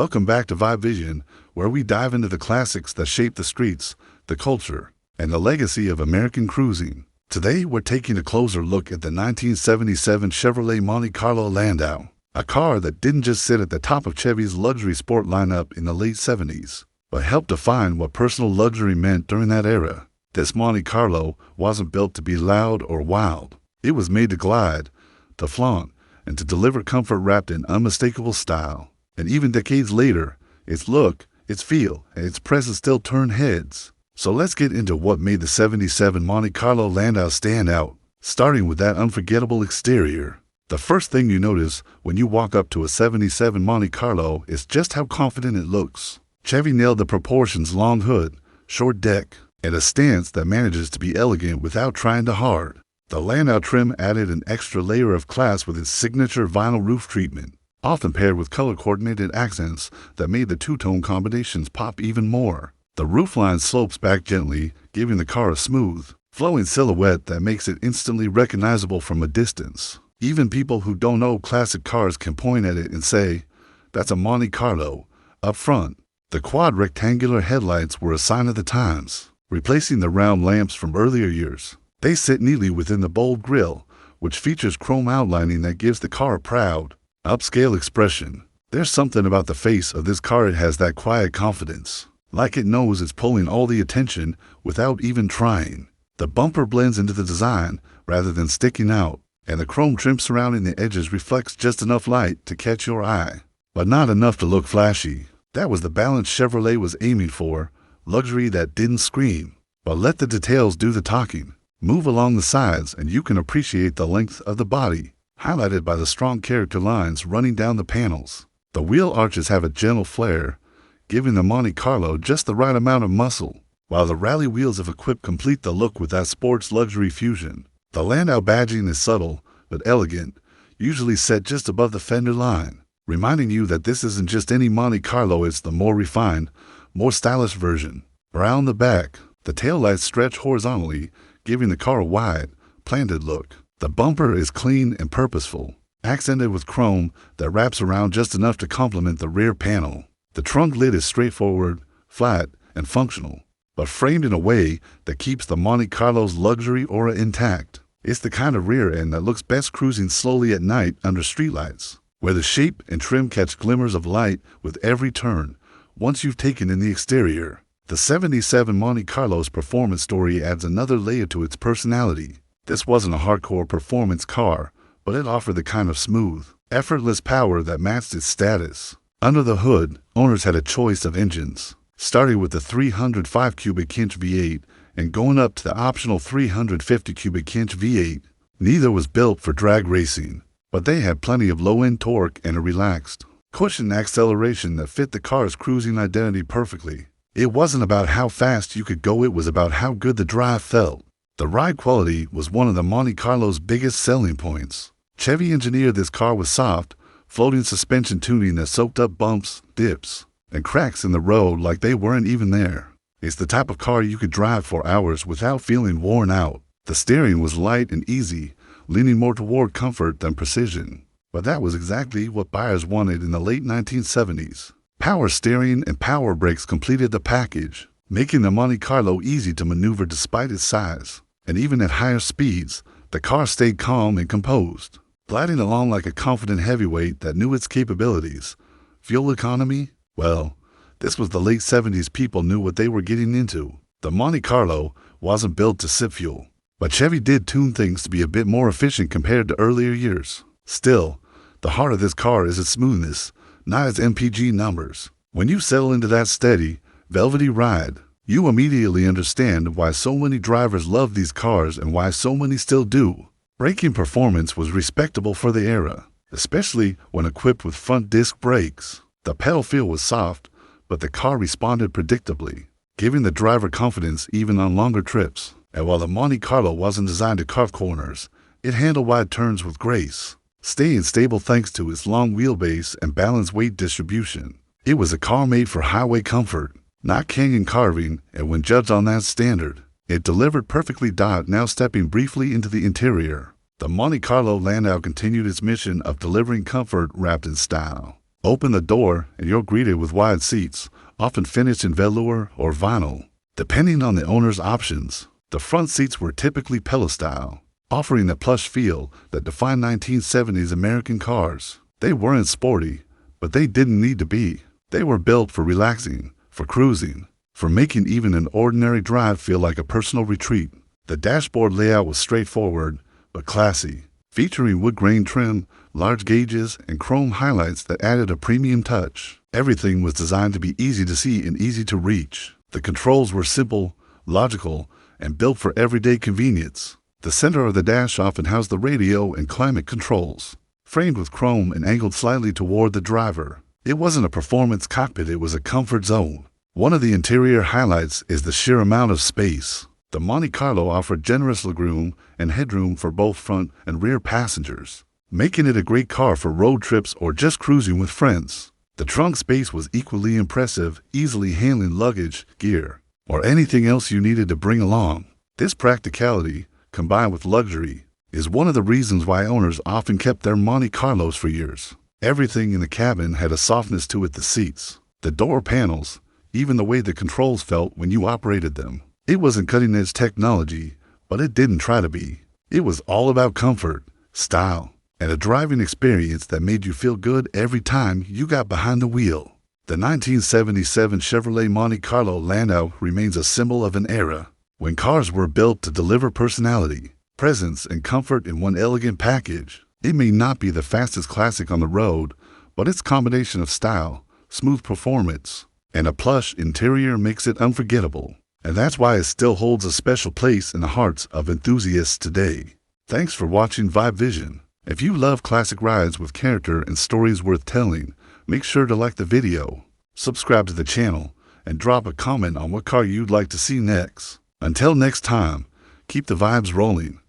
Welcome back to Vibe Vision, where we dive into the classics that shape the streets, the culture, and the legacy of American cruising. Today, we're taking a closer look at the 1977 Chevrolet Monte Carlo Landau, a car that didn't just sit at the top of Chevy's luxury sport lineup in the late 70s, but helped define what personal luxury meant during that era. This Monte Carlo wasn't built to be loud or wild. It was made to glide, to flaunt, and to deliver comfort wrapped in unmistakable style. And even decades later, its look, its feel, and its presence still turn heads. So let's get into what made the 77 Monte Carlo Landau stand out, starting with that unforgettable exterior. The first thing you notice when you walk up to a 77 Monte Carlo is just how confident it looks. Chevy nailed the proportions: long hood, short deck, and a stance that manages to be elegant without trying too hard. The Landau trim added an extra layer of class with its signature vinyl roof treatment, often paired with color-coordinated accents that made the two-tone combinations pop even more. The roofline slopes back gently, giving the car a smooth, flowing silhouette that makes it instantly recognizable from a distance. Even people who don't know classic cars can point at it and say, "That's a Monte Carlo." Up front, the quad rectangular headlights were a sign of the times, replacing the round lamps from earlier years. They sit neatly within the bold grille, which features chrome outlining that gives the car a proud, upscale expression. There's something about the face of this car. It has that quiet confidence, like it knows it's pulling all the attention without even trying. The bumper blends into the design rather than sticking out, and the chrome trim surrounding the edges reflects just enough light to catch your eye, but not enough to look flashy. That was the balance Chevrolet was aiming for: luxury that didn't scream, but let the details do the talking. Move along the sides and you can appreciate the length of the body, highlighted by the strong character lines running down the panels. The wheel arches have a gentle flare, giving the Monte Carlo just the right amount of muscle, while the rally wheels of a Coupe complete the look with that sports luxury fusion. The Landau badging is subtle but elegant, usually set just above the fender line, reminding you that this isn't just any Monte Carlo, it's the more refined, more stylish version. Around the back, the taillights stretch horizontally, giving the car a wide, planted look. The bumper is clean and purposeful, accented with chrome that wraps around just enough to complement the rear panel. The trunk lid is straightforward, flat, and functional, but framed in a way that keeps the Monte Carlo's luxury aura intact. It's the kind of rear end that looks best cruising slowly at night under streetlights, where the shape and trim catch glimmers of light with every turn. Once you've taken in the exterior, the 77 Monte Carlo's performance story adds another layer to its personality. This wasn't a hardcore performance car, but it offered the kind of smooth, effortless power that matched its status. Under the hood, owners had a choice of engines, starting with the 305 cubic inch V8 and going up to the optional 350 cubic inch V8. Neither was built for drag racing, but they had plenty of low-end torque and a relaxed, cushioned acceleration that fit the car's cruising identity perfectly. It wasn't about how fast you could go, it was about how good the drive felt. The ride quality was one of the Monte Carlo's biggest selling points. Chevy engineered this car with soft, floating suspension tuning that soaked up bumps, dips, and cracks in the road like they weren't even there. It's the type of car you could drive for hours without feeling worn out. The steering was light and easy, leaning more toward comfort than precision. But that was exactly what buyers wanted in the late 1970s. Power steering and power brakes completed the package, making the Monte Carlo easy to maneuver despite its size. And even at higher speeds, the car stayed calm and composed, gliding along like a confident heavyweight that knew its capabilities. Fuel economy? Well, this was the late 70s. People knew what they were getting into. The Monte Carlo wasn't built to sip fuel, but Chevy did tune things to be a bit more efficient compared to earlier years. Still, the heart of this car is its smoothness, not its MPG numbers. When you settle into that steady, velvety ride, you immediately understand why so many drivers love these cars and why so many still do. Braking performance was respectable for the era, especially when equipped with front disc brakes. The pedal feel was soft, but the car responded predictably, giving the driver confidence even on longer trips. And while the Monte Carlo wasn't designed to carve corners, it handled wide turns with grace, staying stable thanks to its long wheelbase and balanced weight distribution. It was a car made for highway comfort, not canyon carving, and when judged on that standard, it delivered perfectly. Now stepping briefly into the interior, the Monte Carlo Landau continued its mission of delivering comfort wrapped in style. Open the door and you're greeted with wide seats, often finished in velour or vinyl. Depending on the owner's options, the front seats were typically pillow style, offering the plush feel that defined 1970s American cars. They weren't sporty, but they didn't need to be. They were built for relaxing, for cruising, for making even an ordinary drive feel like a personal retreat. The dashboard layout was straightforward, but classy, featuring wood grain trim, large gauges, and chrome highlights that added a premium touch. Everything was designed to be easy to see and easy to reach. The controls were simple, logical, and built for everyday convenience. The center of the dash often housed the radio and climate controls, framed with chrome and angled slightly toward the driver. It wasn't a performance cockpit, it was a comfort zone. One of the interior highlights is the sheer amount of space. The Monte Carlo offered generous legroom and headroom for both front and rear passengers, making it a great car for road trips or just cruising with friends. The trunk space was equally impressive, easily handling luggage, gear, or anything else you needed to bring along. This practicality, combined with luxury, is one of the reasons why owners often kept their Monte Carlos for years. Everything in the cabin had a softness to it: the seats, the door panels, even the way the controls felt when you operated them. It wasn't cutting-edge technology, but it didn't try to be. It was all about comfort, style, and a driving experience that made you feel good every time you got behind the wheel. The 1977 Chevrolet Monte Carlo Landau remains a symbol of an era when cars were built to deliver personality, presence, and comfort in one elegant package. It may not be the fastest classic on the road, but its combination of style, smooth performance, and a plush interior makes it unforgettable. And that's why it still holds a special place in the hearts of enthusiasts today. Thanks for watching Vibe Vision. If you love classic rides with character and stories worth telling, make sure to like the video, subscribe to the channel, and drop a comment on what car you'd like to see next. Until next time, keep the vibes rolling.